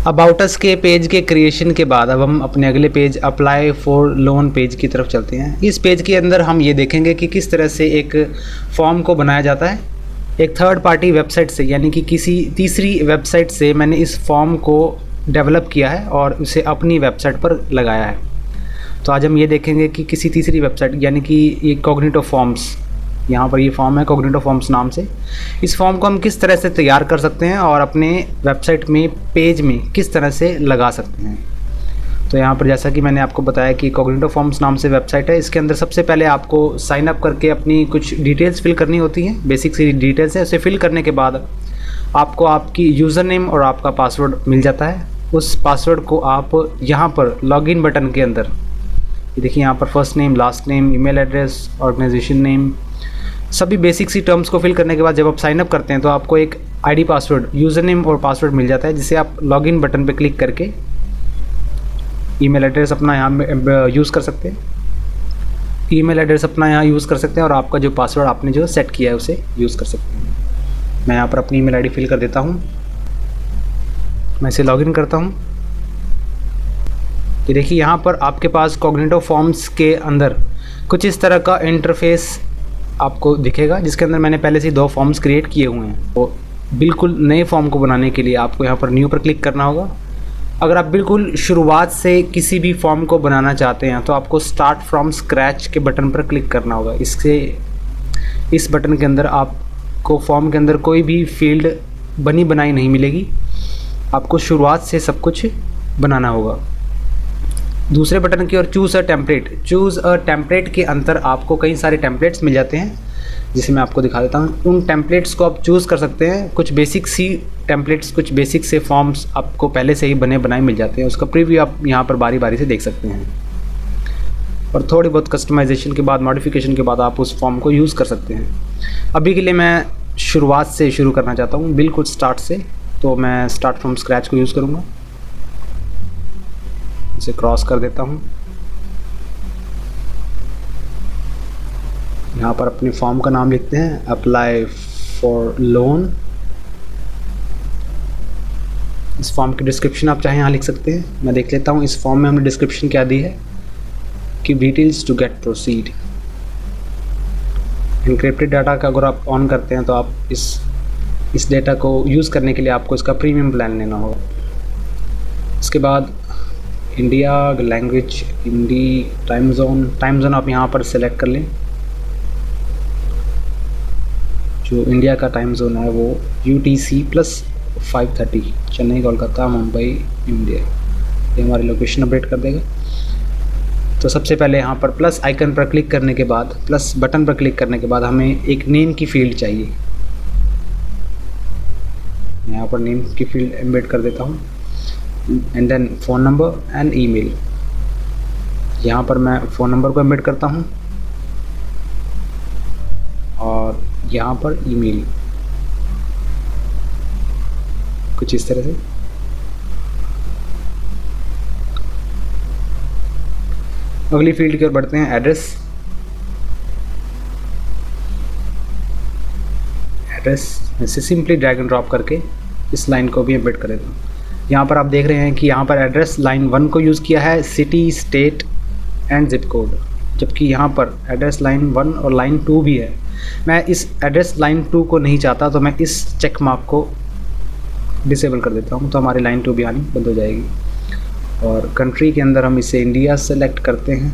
About us के page के creation के बाद अब हम अपने अगले page apply for loan page की तरफ चलते हैं। इस पेज के अंदर हम ये देखेंगे कि किस तरह से एक फॉर्म को बनाया जाता है। एक थर्ड पार्टी वेबसाइट से, यानी कि किसी तीसरी वेबसाइट से मैंने इस फॉर्म को डेवलप किया है और उसे अपनी वेबसाइट पर लगाया है। तो आज हम ये देखेंगे कि किसी तीसरी वेबसाइट, यानी कि ये कॉग्निटो फॉर्म्स, यहाँ पर ये फॉर्म है कॉग्निटो फॉर्म्स नाम से, इस फॉर्म को हम किस तरह से तैयार कर सकते हैं और अपने वेबसाइट में पेज में किस तरह से लगा सकते हैं। तो यहाँ पर जैसा कि मैंने आपको बताया कि कॉग्निटो फॉर्म्स नाम से वेबसाइट है। इसके अंदर सबसे पहले आपको साइन अप करके अपनी कुछ डिटेल्स फिल करनी होती हैं, बेसिक सी डिटेल्स है। उसे फिल करने के बाद आपको आपकी यूज़र नेम और आपका पासवर्ड मिल जाता है। उस पासवर्ड को आप यहाँ पर लॉगिन बटन के अंदर, ये देखिए यहाँ पर first name, last name, email address, organisation name, सभी बेसिक सी टर्म्स को फिल करने के बाद जब आप साइन अप करते हैं तो आपको एक आईडी पासवर्ड, यूज़र नेम और पासवर्ड मिल जाता है, जिसे आप लॉगिन बटन पर क्लिक करके ईमेल एड्रेस अपना यहाँ यूज़ कर सकते हैं। ईमेल एड्रेस अपना यहाँ यूज़ कर सकते हैं और आपका जो पासवर्ड आपने जो सेट किया है उसे यूज़ कर सकते हैं। मैं यहाँ पर अपनी ईमेल आईडी फिल कर देता हूँ। मैं इसे लॉगिन करता हूँ। ये देखिए यहाँ पर आपके पास कॉग्निटो फॉर्म्स के अंदर कुछ इस तरह का इंटरफेस आपको दिखेगा, जिसके अंदर मैंने पहले से 2 फॉर्म्स क्रिएट किए हुए हैं। तो बिल्कुल नए फॉर्म को बनाने के लिए आपको यहाँ पर न्यू पर क्लिक करना होगा। अगर आप बिल्कुल शुरुआत से किसी भी फॉर्म को बनाना चाहते हैं तो आपको स्टार्ट फ्रॉम स्क्रैच के बटन पर क्लिक करना होगा। इस बटन के अंदर आपको फॉर्म के अंदर कोई भी फील्ड बनी बनाई नहीं मिलेगी, आपको शुरुआत से सब कुछ बनाना होगा। दूसरे बटन की ओर चूज़ अ टेम्पलेट के अंदर आपको कई सारे टेम्पलेट्स मिल जाते हैं, जिसे मैं आपको दिखा देता हूँ। उन टेम्पलेट्स को आप चूज़ कर सकते हैं। कुछ बेसिक सी टेम्पलेट्स, कुछ बेसिक से फॉर्म्स आपको पहले से ही बने बनाए मिल जाते हैं। उसका प्रीव्यू आप यहाँ पर बारी बारी से देख सकते हैं और थोड़ी बहुत कस्टमाइजेशन के बाद, मॉडिफिकेशन के बाद आप उस फॉर्म को यूज़ कर सकते हैं। अभी के लिए मैं शुरुआत से शुरू करना चाहता हूँ, बिल्कुल स्टार्ट से, तो मैं स्टार्ट फ्रॉम स्क्रैच को यूज़ करूँगा। इसे क्रॉस कर देता हूँ। यहाँ पर अपने फॉर्म का नाम लिखते हैं, अप्लाई फॉर लोन। इस फॉर्म की डिस्क्रिप्शन आप चाहे यहाँ लिख सकते हैं। मैं देख लेता हूँ इस फॉर्म में हमने डिस्क्रिप्शन क्या दी है कि details to get proceed. Encrypted data का अगर आप ऑन करते हैं तो आप इस डेटा को यूज़ करने के लिए आपको इसका प्रीमियम प्लान लेना होगा। इसके बाद India language, Hindi, time zone आप यहाँ पर सेलेक्ट कर लें। जो इंडिया का टाइम जोन है वो UTC+5:30, चेन्नई, कोलकाता, मुंबई, इंडिया। ये हमारी लोकेशन अपडेट कर देगा। तो सबसे पहले यहाँ पर प्लस आइकन पर क्लिक करने के बाद, प्लस बटन पर क्लिक करने के बाद हमें एक नेम की फील्ड चाहिए। यहाँ पर नेम की फील्ड एम्बेड कर देता हूँ and then phone number and email. यहाँ पर मैं फ़ोन नंबर को एम्बेड करता हूँ और यहाँ पर ईमेल, कुछ इस तरह से। अगली फील्ड की ओर बढ़ते हैं, एड्रेस में से सिंपली ड्रैग एंड ड्रॉप करके इस लाइन को भी एम्बेड कर देता हूँ। यहाँ पर आप देख रहे हैं कि यहाँ पर एड्रेस लाइन 1 को यूज़ किया है, city, state and zip code, जबकि यहाँ पर एड्रेस लाइन 1 और लाइन 2 भी है। मैं इस एड्रेस लाइन 2 को नहीं चाहता, तो मैं इस चेक मार्क को डिसेबल कर देता हूँ, तो हमारी लाइन 2 भी आनी बंद हो जाएगी। और कंट्री के अंदर हम इसे इंडिया सेलेक्ट करते हैं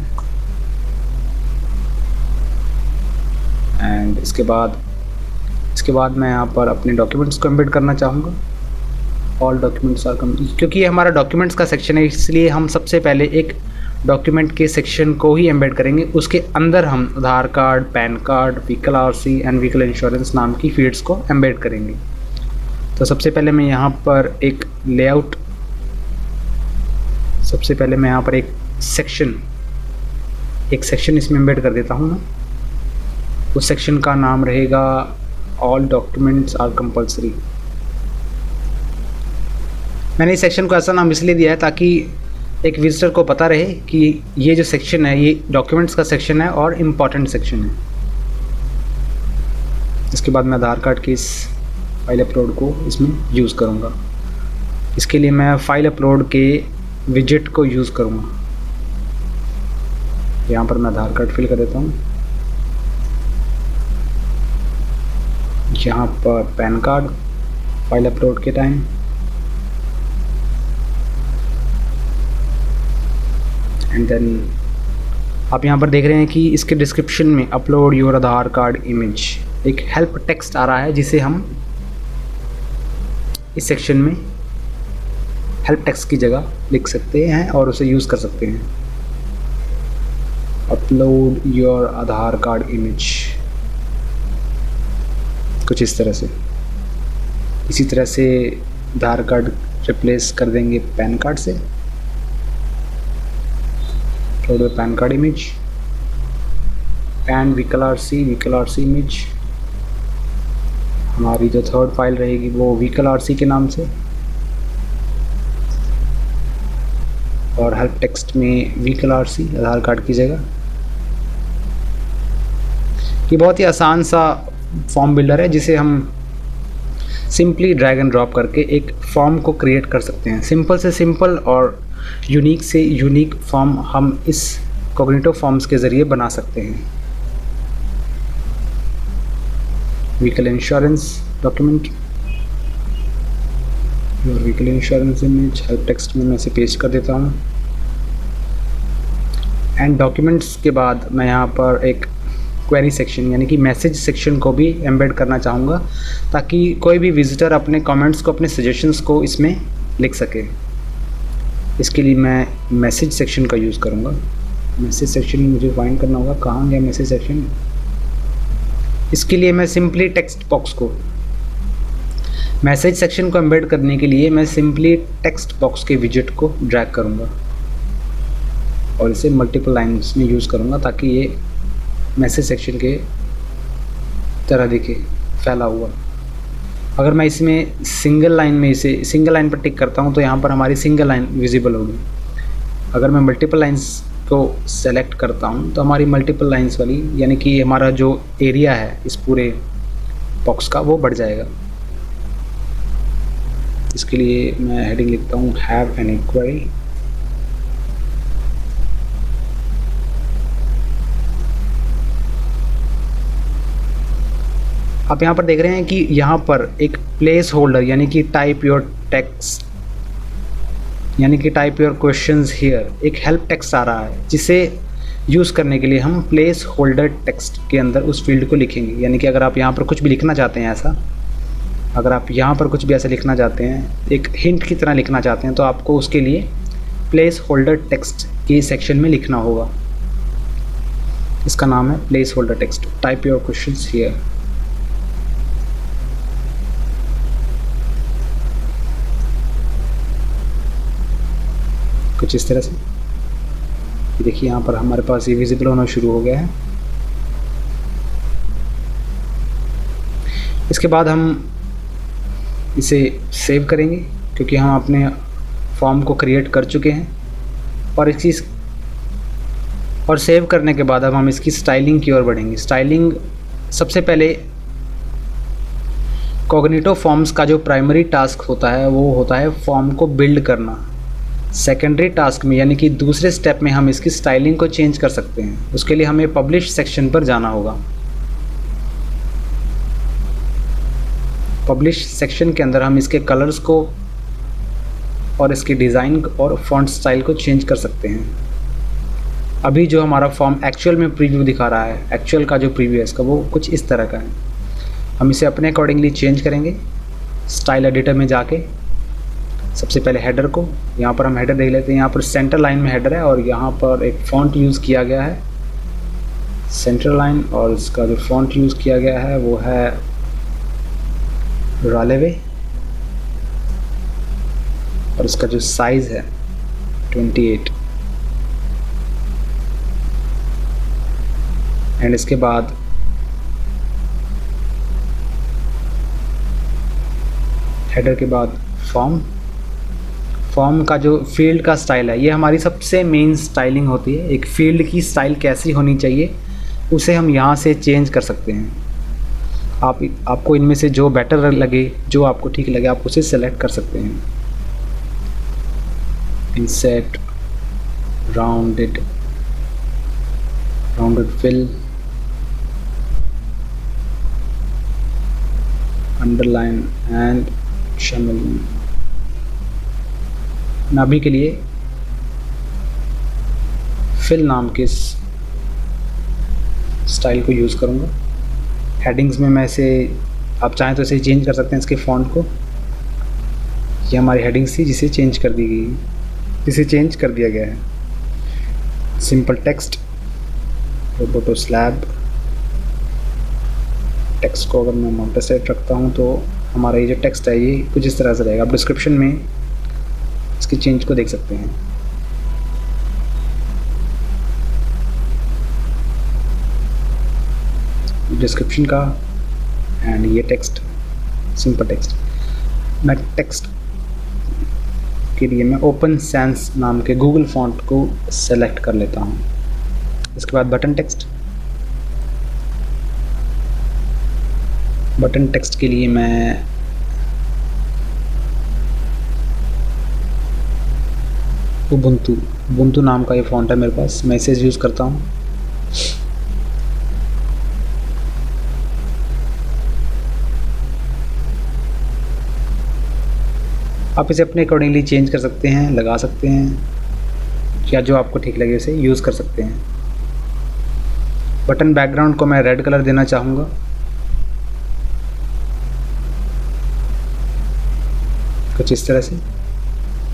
एंड इसके बाद मैं यहाँ पर अपने डॉक्यूमेंट्स को एम्बेड करना चाहूँगा। ऑल डॉक्यूमेंट्स आर कंप्लीट, क्योंकि ये हमारा डॉक्यूमेंट्स का सेक्शन है, इसलिए हम सबसे पहले एक डॉक्यूमेंट के सेक्शन को ही एम्बेड करेंगे। उसके अंदर हम Aadhaar card, PAN card, vehicle RC and vehicle insurance नाम की फील्ड्स को एम्बेड करेंगे। तो सबसे पहले मैं यहाँ पर एक लेआउट, एक सेक्शन इसमें एम्बेड कर देता हूँ। उस सेक्शन का नाम रहेगा ऑल डॉक्यूमेंट्स आर कंपल्सरी। मैंने इस सेक्शन को ऐसा नाम इसलिए दिया है ताकि एक विजिटर को पता रहे कि ये जो सेक्शन है ये डॉक्यूमेंट्स का सेक्शन है और इम्पॉर्टेंट सेक्शन है। इसके बाद मैं आधार कार्ड की इस फाइल अपलोड को इसमें यूज़ करूँगा। इसके लिए मैं फाइल अपलोड के विजेट को यूज़ करूँगा। यहाँ पर मैं आधार कार्ड फिल कर देता हूँ, यहाँ पर पैन कार्ड फाइल अपलोड के टाइम, एंड देन आप यहाँ पर देख रहे हैं कि इसके डिस्क्रिप्शन में upload your Aadhaar card image एक हेल्प टेक्स्ट आ रहा है, जिसे हम इस सेक्शन में हेल्प टेक्स्ट की जगह लिख सकते हैं और उसे यूज़ कर सकते हैं। Upload your Aadhaar card image, कुछ इस तरह से। इसी तरह से आधार कार्ड रिप्लेस कर देंगे पैन कार्ड से। Upload pan card image and vehicle RC image. हमारी जो थर्ड फाइल रहेगी वो व्हीकल आरसी के नाम से, और हेल्प टेक्स्ट में व्हीकल आरसी आधार कार्ड की जगह। ये बहुत ही आसान सा फॉर्म बिल्डर है, जिसे हम सिंपली ड्रैग एंड ड्रॉप करके एक फॉर्म को क्रिएट कर सकते हैं। सिंपल से सिंपल और यूनिक से यूनिक फॉर्म हम इस कॉग्निटिव फॉर्म्स के ज़रिए बना सकते हैं। Vehicle insurance document, your vehicle insurance image help text में मैं इसे पेस्ट कर देता हूँ। एंड डॉक्यूमेंट्स के बाद मैं यहाँ पर एक क्वेरी सेक्शन यानी कि मैसेज सेक्शन को भी एम्बेड करना चाहूँगा, ताकि कोई भी विजिटर अपने कमेंट्स को, अपने सजेशंस को इसमें लिख सके। इसके लिए मैं मैसेज सेक्शन का यूज़ करूँगा। मैसेज सेक्शन मुझे फाइंड करना होगा, कहाँ गया मैसेज सेक्शन। इसके लिए मैं सिंपली टेक्स्ट बॉक्स को, मैसेज सेक्शन को एम्बेड करने के लिए मैं सिंपली टेक्स्ट बॉक्स के विजेट को ड्रैग करूँगा और इसे मल्टीपल लाइन्स में यूज़ करूँगा, ताकि ये मैसेज सेक्शन के तरह दिखे फैला हुआ। अगर मैं इसमें सिंगल लाइन में इसे सिंगल लाइन पर टिक करता हूँ तो यहाँ पर हमारी सिंगल लाइन विजिबल होगी। अगर मैं मल्टीपल लाइंस को सेलेक्ट करता हूँ तो हमारी मल्टीपल लाइंस वाली यानी कि हमारा जो एरिया है इस पूरे बॉक्स का वो बढ़ जाएगा। इसके लिए मैं हेडिंग लिखता हूँ हैव एन इंक्वायरी। आप यहाँ पर देख रहे हैं कि यहाँ पर एक प्लेस होल्डर यानी कि टाइप योर टेक्स्ट यानी कि टाइप योर क्वेश्चंस हियर एक हेल्प टेक्स्ट आ रहा है, जिसे यूज़ करने के लिए हम प्लेस होल्डर टेक्स्ट के अंदर उस फील्ड को लिखेंगे। यानी कि अगर आप यहाँ पर कुछ भी लिखना चाहते हैं ऐसा, अगर आप यहाँ पर कुछ भी ऐसा लिखना चाहते हैं, एक हिंट की तरह लिखना चाहते हैं, तो आपको उसके लिए प्लेस होल्डर टेक्स्ट के सेक्शन में लिखना होगा। इसका नाम है place holder text. Type your questions here. कुछ इस तरह से देखिए यहाँ पर हमारे पास ये विजिबल होना शुरू हो गया है। इसके बाद हम इसे सेव करेंगे, क्योंकि हम अपने फॉर्म को क्रिएट कर चुके हैं। और सेव करने के बाद अब हम इसकी स्टाइलिंग की ओर बढ़ेंगे। स्टाइलिंग सबसे पहले कॉग्निटिव फॉर्म्स का जो प्राइमरी टास्क होता है वो होता है फॉर्म को बिल्ड करना। सेकेंडरी टास्क में यानी कि दूसरे स्टेप में हम इसकी स्टाइलिंग को चेंज कर सकते हैं। उसके लिए हमें पब्लिश सेक्शन पर जाना होगा। पब्लिश सेक्शन के अंदर हम इसके कलर्स को और इसकी डिज़ाइन और फॉन्ट स्टाइल को चेंज कर सकते हैं। अभी जो हमारा फॉर्म एक्चुअल में प्रीव्यू दिखा रहा है, एक्चुअल का जो प्रीव्यू है इसका, वो कुछ इस तरह का है। हम इसे अपने अकॉर्डिंगली चेंज करेंगे। स्टाइल एडिटर में जाके सबसे पहले हेडर को, यहाँ पर हम हेडर देख लेते हैं। यहाँ पर सेंटर लाइन में हेडर है और यहाँ पर एक फॉन्ट यूज़ किया गया है सेंटर लाइन, और इसका जो फॉन्ट यूज़ किया गया है वो है रालेवे, और इसका जो साइज़ है 28। एंड इसके बाद हेडर के बाद फॉर्म का जो फील्ड का स्टाइल है, ये हमारी सबसे मेन स्टाइलिंग होती है। एक फील्ड की स्टाइल कैसी होनी चाहिए उसे हम यहाँ से चेंज कर सकते हैं। आपको इनमें से जो बेटर लगे, जो आपको ठीक लगे, आप उसे सेलेक्ट कर सकते हैं। insert rounded fill, underline and chameleon। मैं अभी के लिए फिल नाम के स्टाइल को यूज़ करूँगा। हेडिंग्स में मैं इसे, आप चाहें तो इसे चेंज कर सकते हैं इसके फॉन्ट को। ये हमारी हेडिंग्स थी जिसे चेंज कर दी गई, जिसे चेंज कर दिया गया है। Simple text, Roboto slab. Text को अगर मैं माउंटर सेट रखता हूँ तो हमारा ये जो टेक्स्ट है ये कुछ इस तरह से रहेगा। आप डिस्क्रिप्शन में इसके चेंज को देख सकते हैं। डिस्क्रिप्शन का एंड ये टेक्स्ट, सिंपल टेक्स्ट। मैं टेक्स्ट के लिए मैं ओपन सैंस नाम के गूगल फॉन्ट को सेलेक्ट कर लेता हूँ। इसके बाद बटन टेक्स्ट। बटन टेक्स्ट के लिए मैं उबुंटू नाम का ये फॉन्ट है मेरे पास, मैं इसे यूज़ करता हूँ। आप इसे अपने अकॉर्डिंगली चेंज कर सकते हैं, लगा सकते हैं, या जो आपको ठीक लगे उसे यूज़ कर सकते हैं। बटन बैकग्राउंड को मैं रेड कलर देना चाहूँगा। कुछ इस तरह से।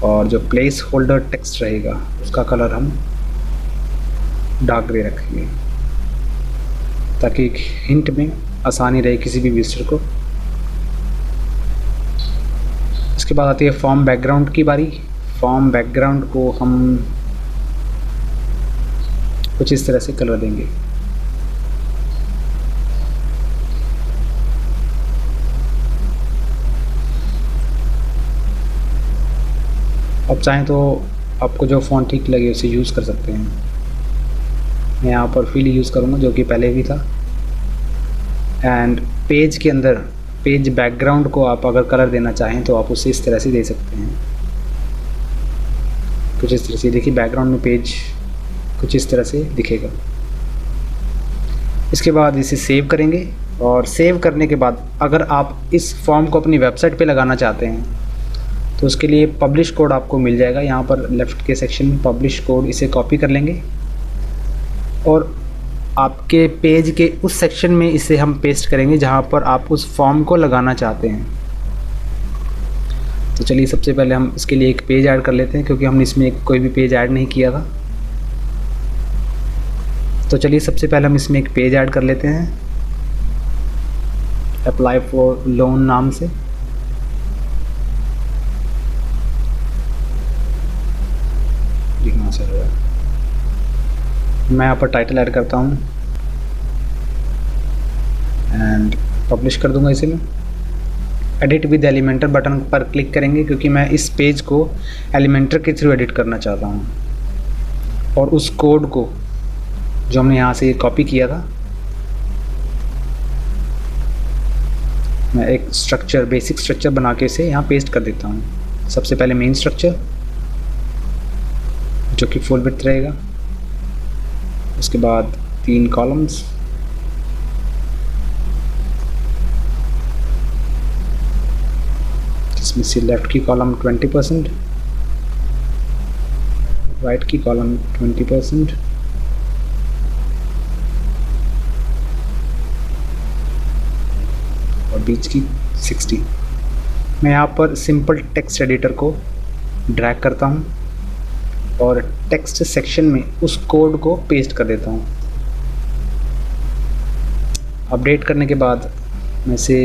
और जो प्लेस होल्डर टेक्स्ट रहेगा उसका कलर हम डार्क ग्रे रखेंगे ताकि एक हिंट में आसानी रहे किसी भी विजिटर को। इसके बाद आती है फॉर्म बैकग्राउंड की बारी। फॉर्म बैकग्राउंड को हम कुछ इस तरह से कलर देंगे। आप चाहें तो आपको जो फ़ॉन्ट ठीक लगे उसे यूज़ कर सकते हैं। मैं यहाँ पर फिल यूज़ करूँगा जो कि पहले भी था। एंड पेज के अंदर पेज बैकग्राउंड को आप अगर कलर देना चाहें तो आप उसे इस तरह से दे सकते हैं। कुछ इस तरह से देखिए, बैकग्राउंड में पेज कुछ इस तरह से दिखेगा। इसके बाद इसे सेव करेंगे और सेव करने के बाद अगर आप इस फॉर्म को अपनी वेबसाइट पे लगाना चाहते हैं तो उसके लिए पब्लिश कोड आपको मिल जाएगा। यहाँ पर लेफ़्ट के सेक्शन में पब्लिश कोड, इसे कॉपी कर लेंगे और आपके पेज के उस सेक्शन में इसे हम पेस्ट करेंगे जहाँ पर आप उस फॉर्म को लगाना चाहते हैं। तो चलिए सबसे पहले हम इसके लिए एक पेज ऐड कर लेते हैं क्योंकि हमने इसमें कोई भी पेज ऐड नहीं किया था। तो चलिए सबसे पहले हम इसमें एक पेज ऐड कर लेते हैं अप्लाई फॉर लोन नाम से। मैं यहाँ पर टाइटल ऐड करता हूँ एंड पब्लिश कर दूंगा इसे। मैं एडिट विद एलिमेंटर बटन पर क्लिक करेंगे क्योंकि मैं इस पेज को एलिमेंटर के थ्रू एडिट करना चाहता हूँ और उस कोड को जो हमने यहाँ से कॉपी किया था मैं एक स्ट्रक्चर, बेसिक स्ट्रक्चर बना के इसे यहाँ पेस्ट कर देता हूँ। सबसे पहले मेन स्ट्रक्चर जो कि फुल विड्थ रहेगा, उसके बाद 3 कॉलम्स, जिसमें से लेफ़्ट की कॉलम 20%, राइट की कॉलम 20% और बीच की 60। मैं यहाँ पर सिंपल टेक्स्ट एडिटर को ड्रैग करता हूँ और टेक्स्ट सेक्शन में उस कोड को पेस्ट कर देता हूँ। अपडेट करने के बाद मैं इसे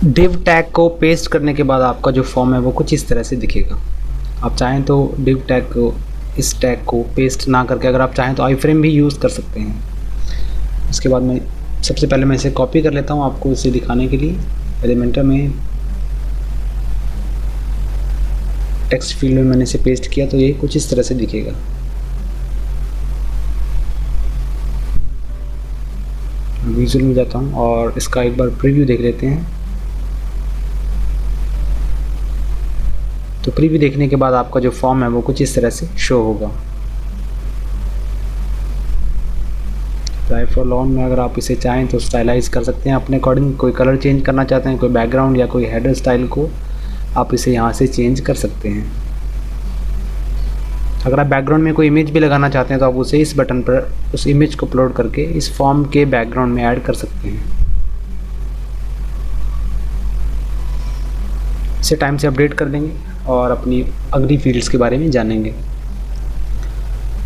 डिव टैग को पेस्ट करने के बाद आपका जो फॉर्म है वो कुछ इस तरह से दिखेगा। आप चाहें तो डिव टैग को, इस टैग को पेस्ट ना करके अगर आप चाहें तो आई फ्रेम भी यूज़ कर सकते हैं। इसके बाद मैं सबसे पहले मैं इसे कॉपी कर लेता हूँ आपको इसे दिखाने के लिए। एलिमेंटर में टेक्स्ट फील्ड में मैंने इसे पेस्ट किया तो ये कुछ इस तरह से दिखेगा। विजुअल में जाता हूँ और इसका एक बार प्रीव्यू देख लेते हैं। तो प्रीव्यू देखने के बाद आपका जो फॉर्म है वो कुछ इस तरह से शो होगा। अप्लाई फॉर लोन में अगर आप इसे चाहें तो स्टाइलाइज कर सकते हैं अपने अकॉर्डिंग। कोई कलर चेंज करना चाहते हैं, कोई बैकग्राउंड या कोई हेडर स्टाइल को आप इसे यहाँ से चेंज कर सकते हैं। अगर आप बैकग्राउंड में कोई इमेज भी लगाना चाहते हैं तो आप उसे इस बटन पर उस इमेज को अपलोड करके इस फॉर्म के बैकग्राउंड में ऐड कर सकते हैं। इसे टाइम से अपडेट कर देंगे और अपनी अगली फील्ड्स के बारे में जानेंगे।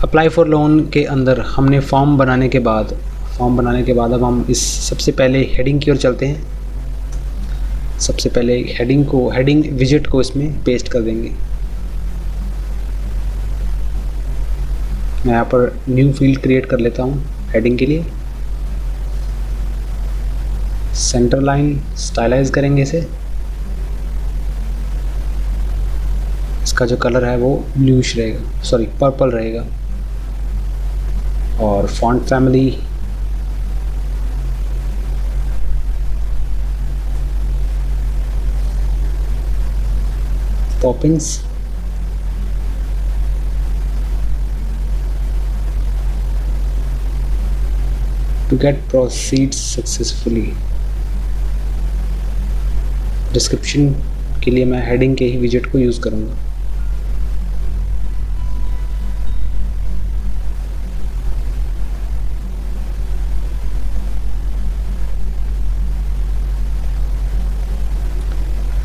अप्लाई फॉर लोन के अंदर हमने फॉर्म बनाने के बाद अब हम इस सबसे पहले हेडिंग की ओर चलते हैं। सबसे पहले हेडिंग विजिट को इसमें पेस्ट कर देंगे। मैं यहाँ पर न्यू फील्ड क्रिएट कर लेता हूँ हेडिंग के लिए। सेंटर लाइन स्टाइलाइज करेंगे इसे। इसका जो कलर है वो ब्लूइश रहेगा, सॉरी पर्पल रहेगा। और font family Poppins. To get proceed successfully. Description के लिए मैं हेडिंग के ही विजेट को यूज़ करूँगा।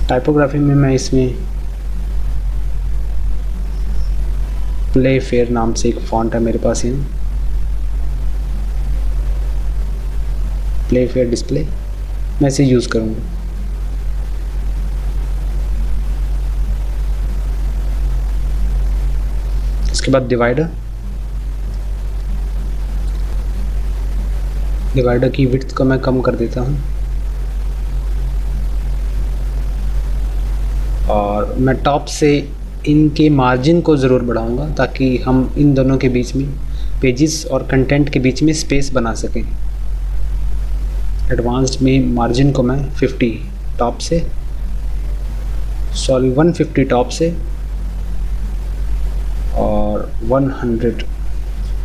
टाइपोग्राफी में मैं इसमें प्ले फेयर नाम से एक फॉन्ट है मेरे पास यहाँ, प्ले फेयर डिस्प्ले, मैं इसे यूज़ करूँगा। इसके बाद डिवाइडर की विड्थ को मैं कम कर देता हूँ और मैं टॉप से इनके मार्जिन को ज़रूर बढ़ाऊंगा ताकि हम इन दोनों के बीच में, पेजेस और कंटेंट के बीच में स्पेस बना सकें। एडवांस्ड में मार्जिन को मैं 150 टॉप से और 100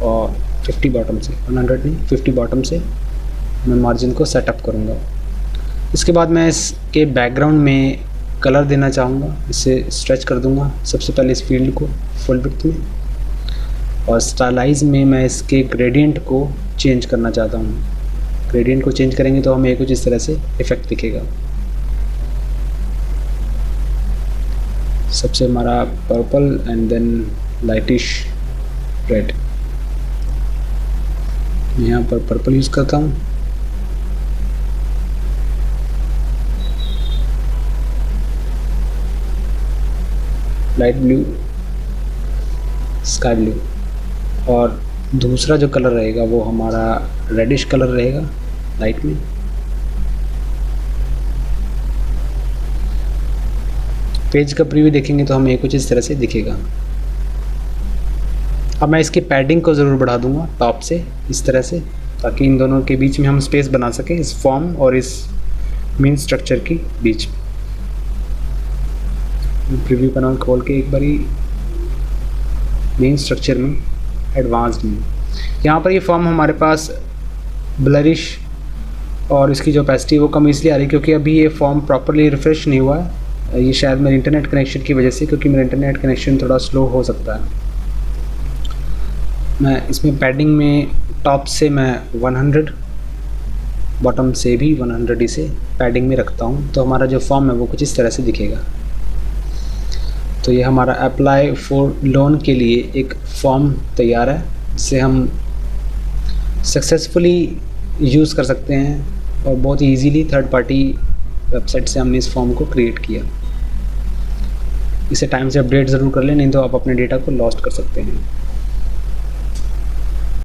और 50 बॉटम से, 100 नहीं 50 बॉटम से मैं मार्जिन को सेटअप करूँगा। इसके बाद मैं इसके बैकग्राउंड में कलर देना चाहूँगा, इसे स्ट्रेच कर दूँगा सबसे पहले इस फील्ड को फुल विड्थ में। और स्टाइलाइज में मैं इसके ग्रेडियंट को चेंज करना चाहता हूँ। ग्रेडियंट को चेंज करेंगे तो हमें कुछ इस तरह से इफ़ेक्ट दिखेगा। सबसे हमारा purple and then lightish red. मैं यहाँ पर पर्पल यूज़ करता हूँ। Light blue, sky blue. और दूसरा जो कलर रहेगा वो हमारा रेडिश कलर रहेगा लाइट में। पेज का प्रीव्यू देखेंगे तो हमें कुछ इस तरह से दिखेगा। अब मैं इसकी पैडिंग को ज़रूर बढ़ा दूंगा टॉप से इस तरह से, ताकि इन दोनों के बीच में हम स्पेस बना सकें, इस फॉर्म और इस मेन स्ट्रक्चर के बीच। प्रीव्यू पैनल खोल के एक बारी मेन स्ट्रक्चर में, एडवांस्ड में, यहाँ पर ये फॉर्म हमारे पास ब्लरिश और इसकी जो ओपेसिटी वो कम इसलिए आ रही क्योंकि अभी ये फॉर्म प्रॉपरली रिफ्रेश नहीं हुआ है। ये शायद मेरे इंटरनेट कनेक्शन की वजह से, क्योंकि मेरा इंटरनेट कनेक्शन थोड़ा स्लो हो सकता है। मैं इसमें पैडिंग में टॉप से मैं 100, बॉटम से भी 100 इसे पैडिंग में रखता हूँ, तो हमारा जो फॉर्म है वो कुछ इस तरह से दिखेगा। तो ये हमारा अप्लाई फॉर लोन के लिए एक फॉर्म तैयार है, जिसे हम सक्सेसफुली यूज़ कर सकते हैं और बहुत ही ईजीली थर्ड पार्टी वेबसाइट से हमने इस फॉर्म को क्रिएट किया। इसे टाइम से अपडेट ज़रूर कर लें, नहीं तो आप अपने डेटा को लॉस्ट कर सकते हैं।